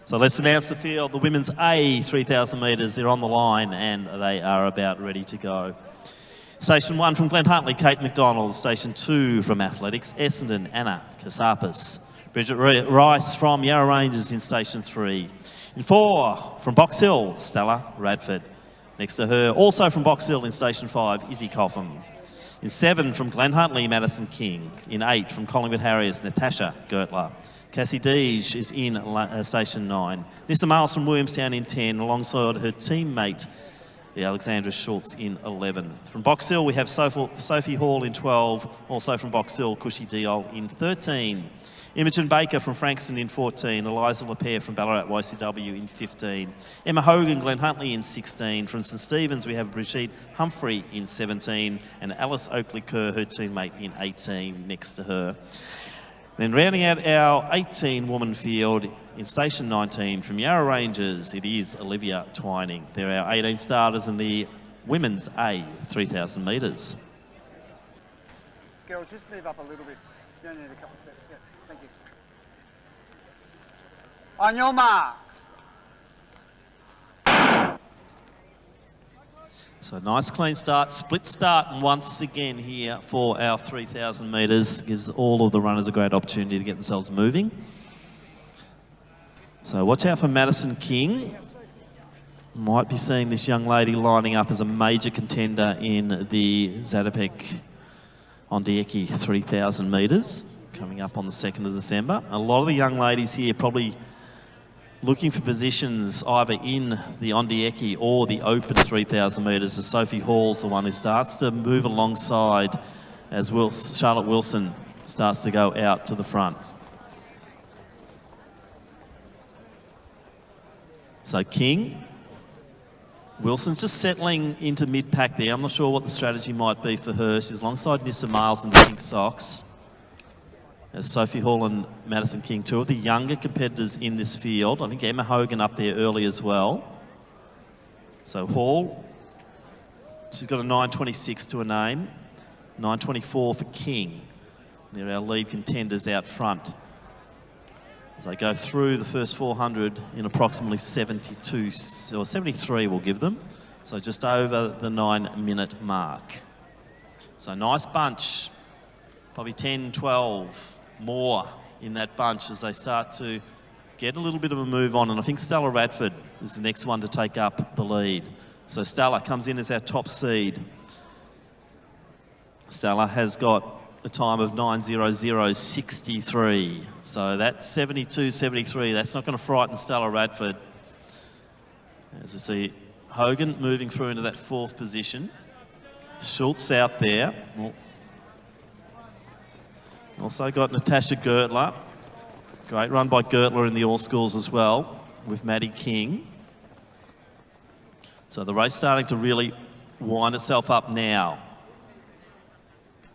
So let's announce the field. The women's A 3,000 metres, they're on the line and they are about ready to go. Station 1 from Glen Huntly, Kate McDonald. Station 2 from Athletics, Essendon, Anna Kasapis. Bridget Rice from Yarra Rangers in Station 3. In 4 from Box Hill, Stella Radford. Next to her, also from Box Hill in Station 5, Izzy Coffin. In 7 from Glen Huntly, Madison King. In 8 from Collingwood Harriers, Natasha Gertler. Cassie Deege is in Station 9. Nissa Miles from Williamstown in 10, alongside her teammate, Alexandra Schultz in 11. From Box Hill, we have Sophie Hall in 12. Also from Box Hill, Cushy Diol in 13. Imogen Baker from Frankston in 14. Eliza Lapierre from Ballarat YCW in 15. Emma Hogan, Glen Huntly in 16. From St Stephen's, we have Brigitte Humphrey in 17. And Alice Oakley-Kerr, her teammate, in 18 next to her. Then rounding out our 18-woman field in Station 19 from Yarra Rangers, it is Olivia Twining. They're our 18 starters in the women's A 3,000 metres. Girls, just move up a little bit. You don't need a couple of steps. Yeah, thank you. On your mark. So nice clean start, split start once again here for our 3,000 metres. Gives all of the runners a great opportunity to get themselves moving. So watch out for Madison King. Might be seeing this young lady lining up as a major contender in the Zatopek Ondieki 3,000 metres coming up on the 2nd of December. A lot of the young ladies here probably looking for positions either in the Ondieki or the open 3,000 metres, as Sophie Hall's the one who starts to move alongside as Charlotte Wilson starts to go out to the front. So King, Wilson's just settling into mid-pack there. I'm not sure what the strategy might be for her. She's alongside Nissa Miles in the pink socks. As Sophie Hall and Madison King, two of the younger competitors in this field. I think Emma Hogan up there early as well. So Hall, she's got a 9.26 to her name, 9.24 for King. They're our lead contenders out front as they go through the first 400 in approximately 72, or 73 we'll give them. So just over the 9-minute mark. So nice bunch, probably 10, 12 more in that bunch as they start to get a little bit of a move on. And I think Stella Radford is the next one to take up the lead. So Stella comes in as our top seed. Stella has got a time of 9:00:63. So that 72:73, that's not going to frighten Stella Radford. As we see Hogan moving through into that 4th position. Schultz out there. Well, also got Natasha Gertler. Great run by Gertler in the All Schools as well, with Maddie King. So the race starting to really wind itself up now.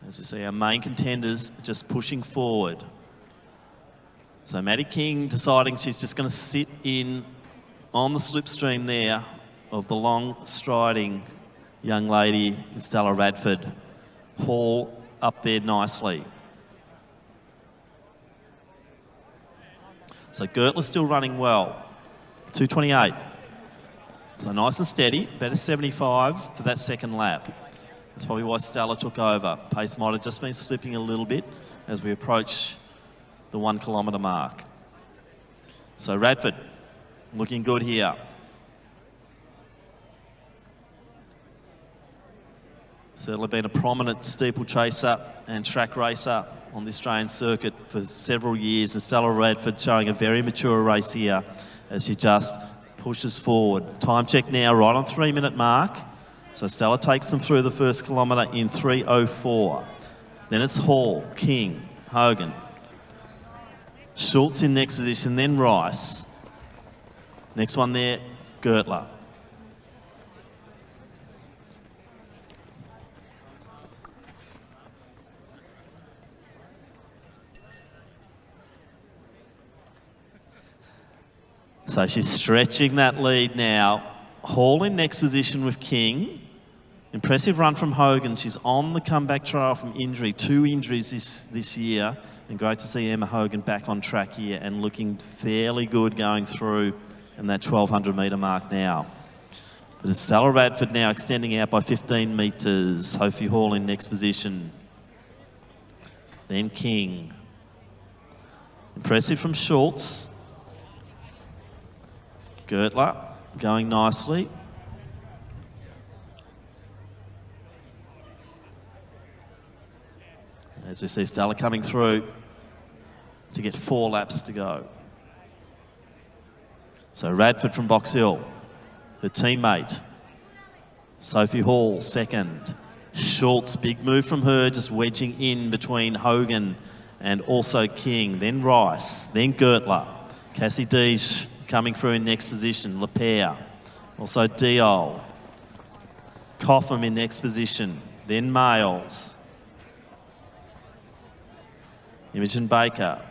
As you see, our main contenders just pushing forward. So Maddie King deciding she's just going to sit in on the slipstream there of the long striding young lady in Stella Radford. Hall up there nicely. So Gertler's still running well, 2:28. So nice and steady, better 75 for that second lap. That's probably why Stella took over. Pace might have just been slipping a little bit as we approach the 1 kilometre mark. So Radford looking good here. Certainly been a prominent steeplechaser and track racer on the Australian circuit for several years, and Stella Radford showing a very mature race here as she just pushes forward. Time check now, right on 3-minute mark. So Stella takes them through the first kilometre in 3:04. Then it's Hall, King, Hogan. Schultz in next position, then Rice. Next one there, Gertler. So she's stretching that lead now. Hall in next position with King. Impressive run from Hogan. She's on the comeback trail from injury. 2 injuries this year. And great to see Emma Hogan back on track here and looking fairly good going through in that 1,200 metre mark now. But it's Stella Radford now extending out by 15 metres. Sophie Hall in next position. Then King. Impressive from Schultz. Gertler going nicely. As we see Stella coming through to get 4 laps to go. So Radford from Box Hill, her teammate. Sophie Hall second. Schultz, big move from her, just wedging in between Hogan and also King. Then Rice, then Gertler. Cassie Deege coming through in next position. Lepere, also Diol. Coffin in next position. Then Males. Imogen Baker.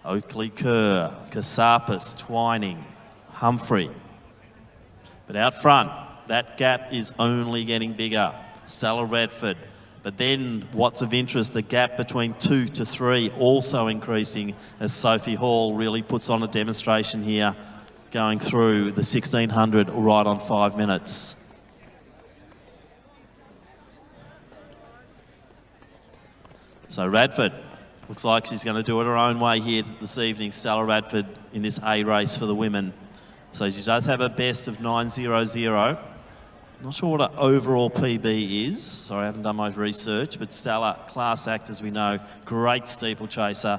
Oakley Kerr, Casarpis, Twining, Humphrey. But out front, that gap is only getting bigger. Stella Radford. But then what's of interest, the gap between 2 to 3 also increasing as Sophie Hall really puts on a demonstration here going through the 1600 right on 5 minutes. So Radford looks like she's going to do it her own way here this evening. Stella Radford in this A race for the women. So she does have a best of 9:00. Not sure what her overall PB is. Sorry, I haven't done my research, but Stella, class act as we know, great steeplechaser.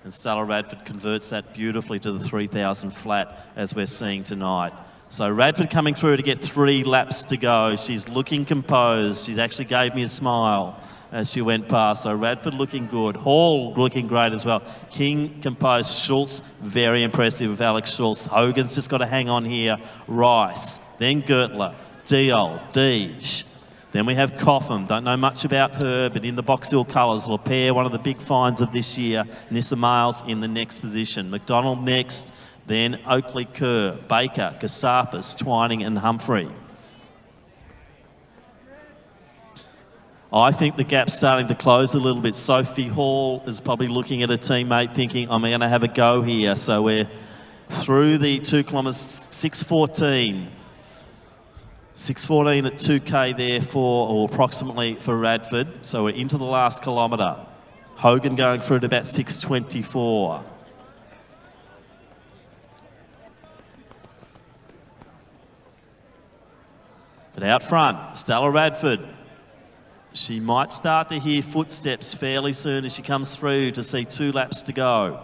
And Stella Radford converts that beautifully to the 3,000 flat as we're seeing tonight. So Radford coming through to get 3 laps to go. She's looking composed. She actually gave me a smile as she went past. So Radford looking good. Hall looking great as well. King composed. Schultz, very impressive with Alex Schultz. Hogan's just got to hang on here. Rice, then Gertler, Diol, Deege. Then we have Coffin. Don't know much about her, but in the Box Hill colours. Lepere, one of the big finds of this year. Nissa Miles in the next position. McDonald next. Then Oakley Kerr, Baker, Casarpis, Twining and Humphrey. I think the gap's starting to close a little bit. Sophie Hall is probably looking at her teammate thinking, I'm going to have a go here. So we're through the 2 kilometres, 6:14. 6:14 at 2K there for, or approximately for Radford. So we're into the last kilometre. Hogan going through at about 6:24. But out front, Stella Radford. She might start to hear footsteps fairly soon as she comes through to see 2 laps to go.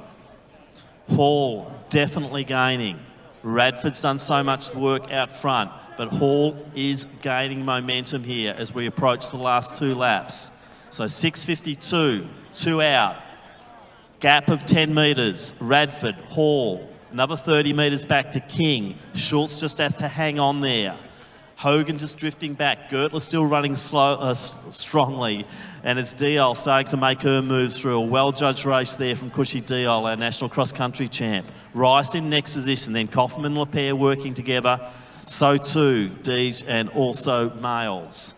Hall definitely gaining. Radford's done so much work out front, but Hall is gaining momentum here as we approach the last 2 laps. So 6:52, 2 out. Gap of 10 metres. Radford, Hall, another 30 metres back to King. Schultz just has to hang on there. Hogan just drifting back. Gertler still running strongly. And it's Diol starting to make her moves through. A well-judged race there from Cushy Diol, our national cross-country champ. Rice in next position. Then Coffin and Lepere working together. So too, Deege and also Males.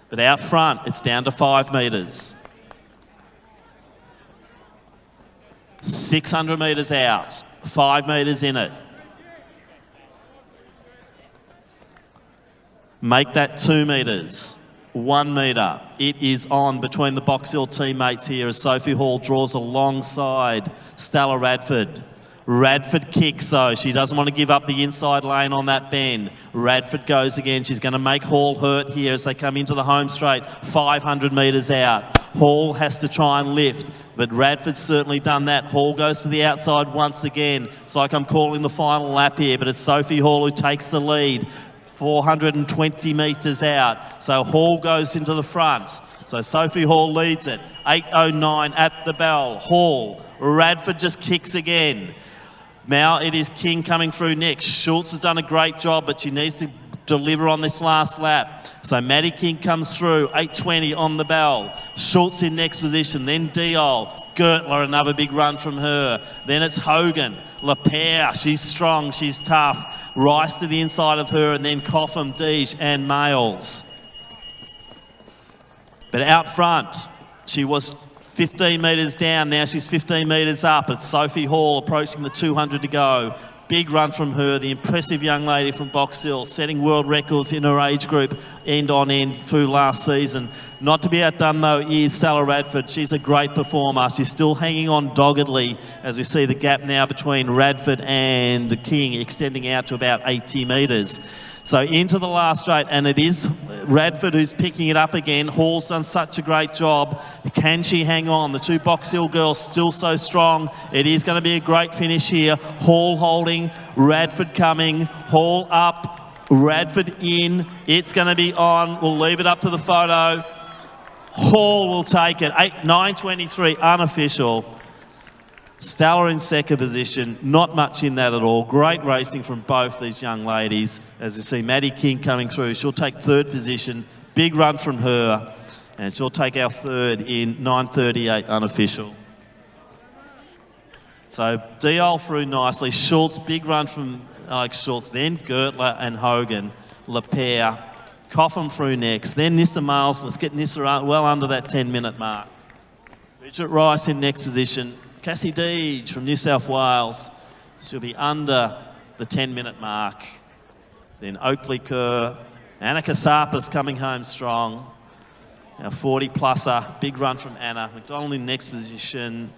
But out front, it's down to 5 metres. 600 metres out. 5 metres in it. Make that 2 metres, 1 metre. It is on between the Box Hill teammates here as Sophie Hall draws alongside Stella Radford. Radford kicks though. She doesn't want to give up the inside lane on that bend. Radford goes again. She's going to make Hall hurt here as they come into the home straight. 500 metres out. Hall has to try and lift, but Radford's certainly done that. Hall goes to the outside once again. It's like I'm calling the final lap here, but it's Sophie Hall who takes the lead. 420 metres out. So Hall goes into the front. So Sophie Hall leads it. 8:09 at the bell. Hall. Radford just kicks again. Now it is King coming through next. Schultz has done a great job, but she needs to deliver on this last lap. So Maddie King comes through. 8:20 on the bell. Schultz in next position. Then Diol. Gertler, another big run from her. Then it's Hogan. Lepere, she's strong, she's tough. Rice to the inside of her, and then Coffin, Deege and Males. But out front, She was 15 metres down, now she's 15 metres up. It's Sophie Hall approaching the 200 to go. Big run from her, the impressive young lady from Box Hill, setting world records in her age group, end on end through last season. Not to be outdone though is Stella Radford. She's a great performer. She's still hanging on doggedly as we see the gap now between Radford and the King extending out to about 80 metres. So into the last straight, and it is Radford who's picking it up again. Hall's done such a great job. Can she hang on? The two Box Hill girls still so strong. It is going to be a great finish here. Hall holding, Radford coming, Hall up, Radford in. It's going to be on. We'll leave it up to the photo. Hall will take it. 9:23 unofficial. Stella in second position, not much in that at all. Great racing from both these young ladies. As you see, Maddie King coming through. She'll take third position. Big run from her. And she'll take our third in 9:38 unofficial. So Diol through nicely. Schultz, big run from Alex Schultz. Then Gertler and Hogan. Lepere. Coffin through next. Then Nissa Miles. Let's get Nissa well under that 10-minute mark. Richard Rice in next position. Cassie Deege from New South Wales. She'll be under the 10-minute mark. Then Oakley Kerr. Annika Sarpas coming home strong. Now 40-plusser. Big run from Anna. McDonald in next position.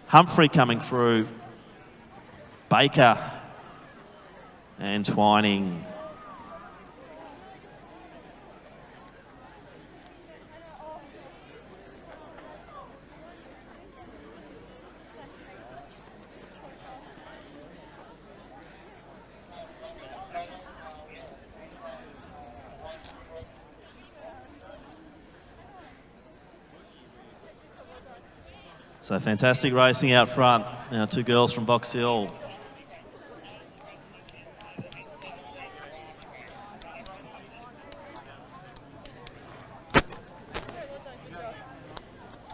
Humphrey coming through. Baker. And Twining. So fantastic racing out front. Now two girls from Box Hill.